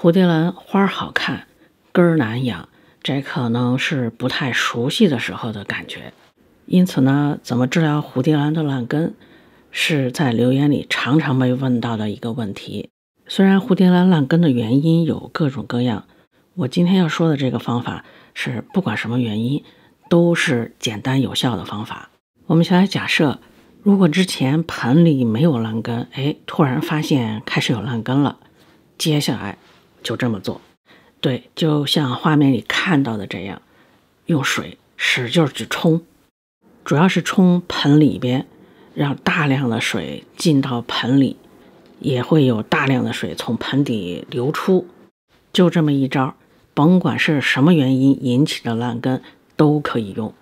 蝴蝶兰花好看，根儿难养，这可能是不太熟悉的时候的感觉。因此呢，怎么治疗蝴蝶兰的烂根，是在留言里常常被问到的一个问题。虽然蝴蝶兰烂根的原因有各种各样，我今天要说的这个方法是不管什么原因都是简单有效的方法。我们先来假设，如果之前盆里没有烂根，突然发现开始有烂根了，接下来就这么做。对，就像画面里看到的这样，用水使劲去冲，主要是冲盆里边，让大量的水进到盆里，也会有大量的水从盆底流出。就这么一招，甭管是什么原因引起的烂根都可以用。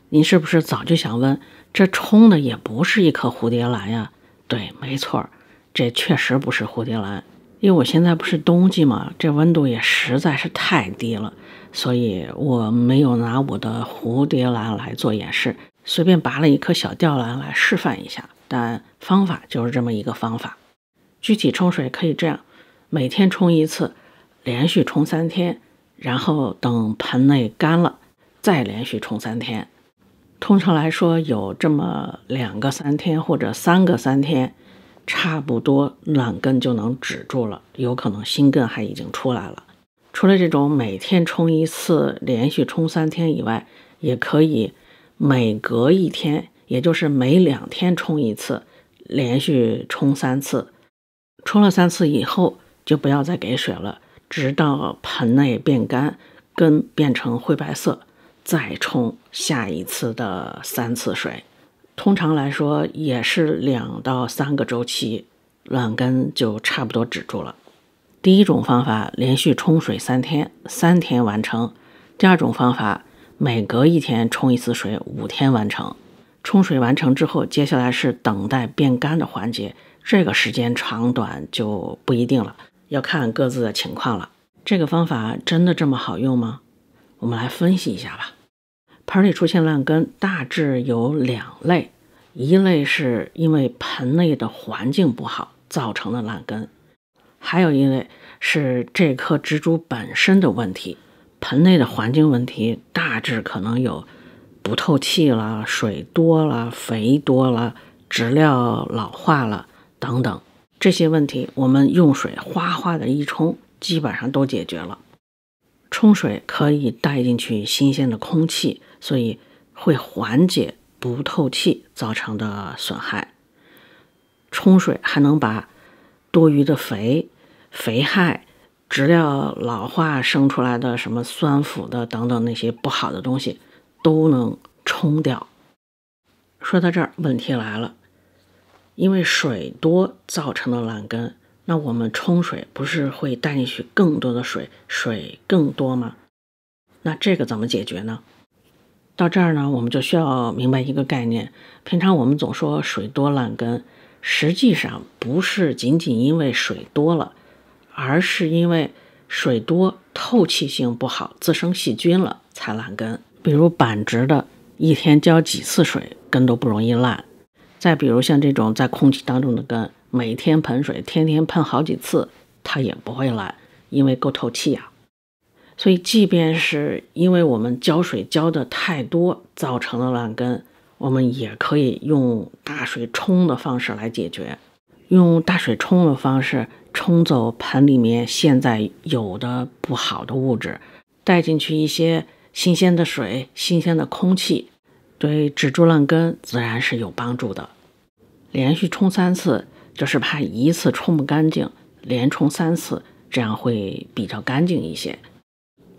您是不是早就想问，这冲的也不是一颗蝴蝶兰呀？对，没错，这确实不是蝴蝶兰。因为我现在不是冬季嘛，这温度也实在是太低了，所以我没有拿我的蝴蝶兰来做演示，随便拔了一颗小吊兰来示范一下，但方法就是这么一个方法。具体冲水可以这样，每天冲一次，连续冲3天，然后等盆内干了再连续冲3天。通常来说有这么2个3天或者3个3天，差不多烂根就能止住了，有可能新根还已经出来了。除了这种每天冲1次连续冲3天以外，也可以每隔1天，也就是每2天冲1次，连续冲3次。冲了3次以后就不要再给水了，直到盆内变干，根变成灰白色，再冲下一次的3次水。通常来说也是2到3个周期，烂根就差不多止住了。第一种方法，连续冲水3天，3天完成。第二种方法，每隔1天冲1次水，5天完成。冲水完成之后，接下来是等待变干的环节，这个时间长短就不一定了，要看各自的情况了。这个方法真的这么好用吗？我们来分析一下吧。盆里出现烂根大致有2类，一类是因为盆内的环境不好造成的烂根，还有一类是这颗植株本身的问题。盆内的环境问题大致可能有不透气了、水多了、肥多了、植料老化了等等，这些问题我们用水哗哗的一冲，基本上都解决了。冲水可以带进去新鲜的空气，所以会缓解不透气造成的损害。冲水还能把多余的肥害、植料老化生出来的什么酸腐的等等那些不好的东西都能冲掉。说到这儿，问题来了，因为水多造成的烂根，那我们冲水不是会带进去更多的水更多吗？那这个怎么解决呢？到这儿呢，我们就需要明白一个概念，平常我们总说水多烂根，实际上不是仅仅因为水多了，而是因为水多透气性不好，滋生细菌了才烂根。比如板直的，一天浇几次水，根都不容易烂。再比如像这种在空气当中的根，每天喷水，天天喷好几次，它也不会烂，因为够透气啊。所以即便是因为我们浇水浇的太多造成的烂根，我们也可以用大水冲的方式来解决。用大水冲的方式冲走盆里面现在有的不好的物质，带进去一些新鲜的水、新鲜的空气，对止住烂根自然是有帮助的。连续冲3次，就是怕一次冲不干净，连冲3次，这样会比较干净一些。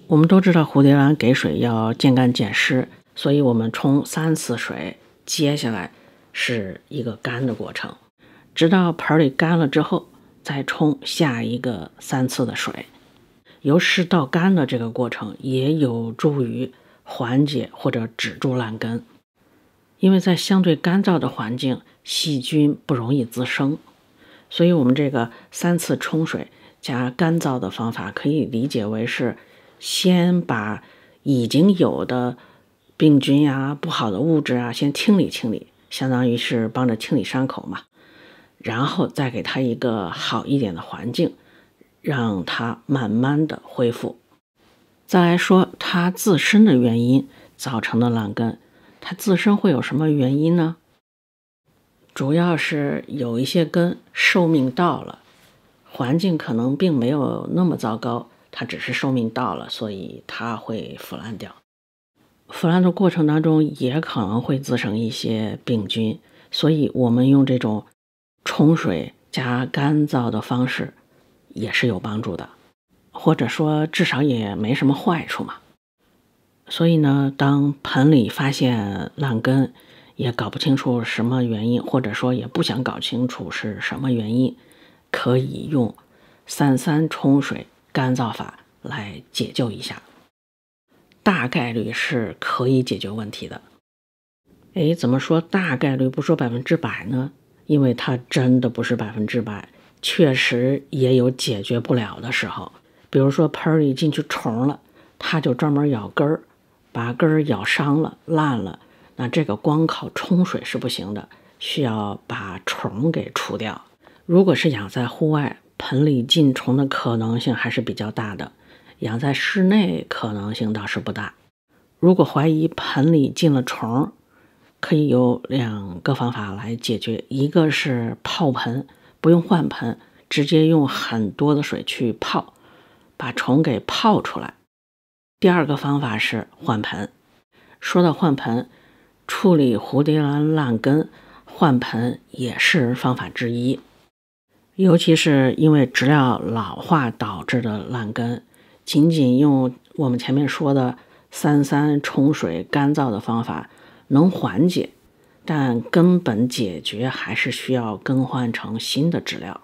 我们都知道蝴蝶兰给水要见干见湿，所以我们冲3次水，接下来是一个干的过程，直到盆里干了之后，再冲下一个3次的水。由湿到干的这个过程也有助于缓解或者止住烂根。因为在相对干燥的环境，细菌不容易滋生，所以我们这个3次冲水加干燥的方法可以理解为是先把已经有的病菌呀、不好的物质啊先清理清理，相当于是帮着清理伤口嘛，然后再给它一个好一点的环境，让它慢慢的恢复。再来说它自身的原因造成的烂根，它自身会有什么原因呢？主要是有一些根寿命到了，环境可能并没有那么糟糕，它只是寿命到了，所以它会腐烂掉。腐烂的过程当中也可能会滋生一些病菌，所以我们用这种冲水加干燥的方式也是有帮助的，或者说至少也没什么坏处嘛。所以呢，当盆里发现烂根，也搞不清楚什么原因，或者说也不想搞清楚是什么原因，可以用3-3冲水干燥法来解救一下，大概率是可以解决问题的。怎么说大概率不说100%呢？因为它真的不是100%，确实也有解决不了的时候。比如说盆里进去虫了，它就专门咬根儿，把根儿咬伤了、烂了，那这个光靠冲水是不行的，需要把虫给除掉。如果是养在户外，盆里进虫的可能性还是比较大的，养在室内可能性倒是不大。如果怀疑盆里进了虫，可以有2个方法来解决，一个是泡盆，不用换盆，直接用很多的水去泡，把虫给泡出来。第2个方法是换盆。说到换盆，处理蝴蝶兰烂根，换盆也是方法之一。尤其是因为植料老化导致的烂根，仅仅用我们前面说的3-3冲水干燥的方法能缓解，但根本解决还是需要更换成新的植料。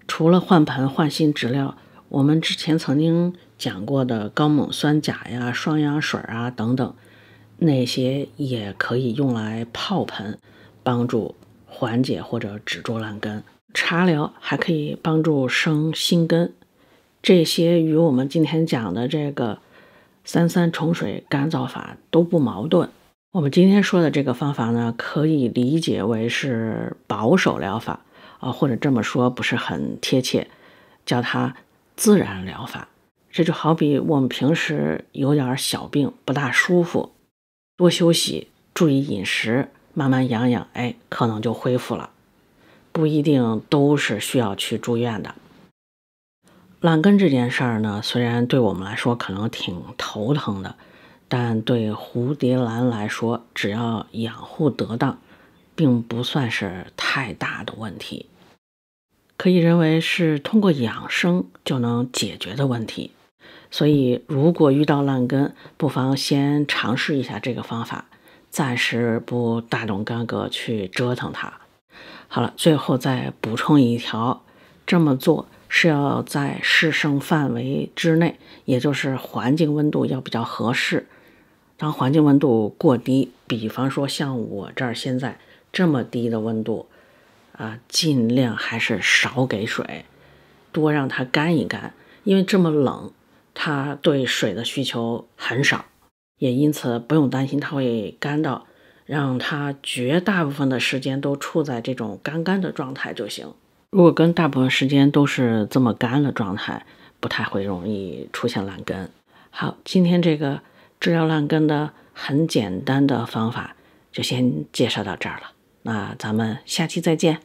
除了换盆换新植料，我们之前曾经讲过的高锰酸钾呀、双氧水啊等等，那些也可以用来泡盆，帮助缓解或者止住烂根。茶疗还可以帮助生新根，这些与我们今天讲的这个3-3冲水干燥法都不矛盾。我们今天说的这个方法呢，可以理解为是保守疗法或者这么说不是很贴切，叫它自然疗法。这就好比我们平时有点小病不大舒服，多休息，注意饮食，慢慢养养，可能就恢复了，不一定都是需要去住院的。烂根这件事儿呢，虽然对我们来说可能挺头疼的，但对蝴蝶兰来说，只要养护得当，并不算是太大的问题，可以认为是通过养生就能解决的问题。所以如果遇到烂根，不妨先尝试一下这个方法，暂时不大动干戈去折腾它。好了，最后再补充一条，这么做是要在适生范围之内，也就是环境温度要比较合适。当环境温度过低，比方说像我这儿现在这么低的温度尽量还是少给水，多让它干一干，因为这么冷，它对水的需求很少，也因此不用担心它会干到，让它绝大部分的时间都处在这种干干的状态就行。如果跟大部分时间都是这么干的状态，不太会容易出现烂根。好，今天这个治疗烂根的很简单的方法就先介绍到这儿了，那咱们下期再见。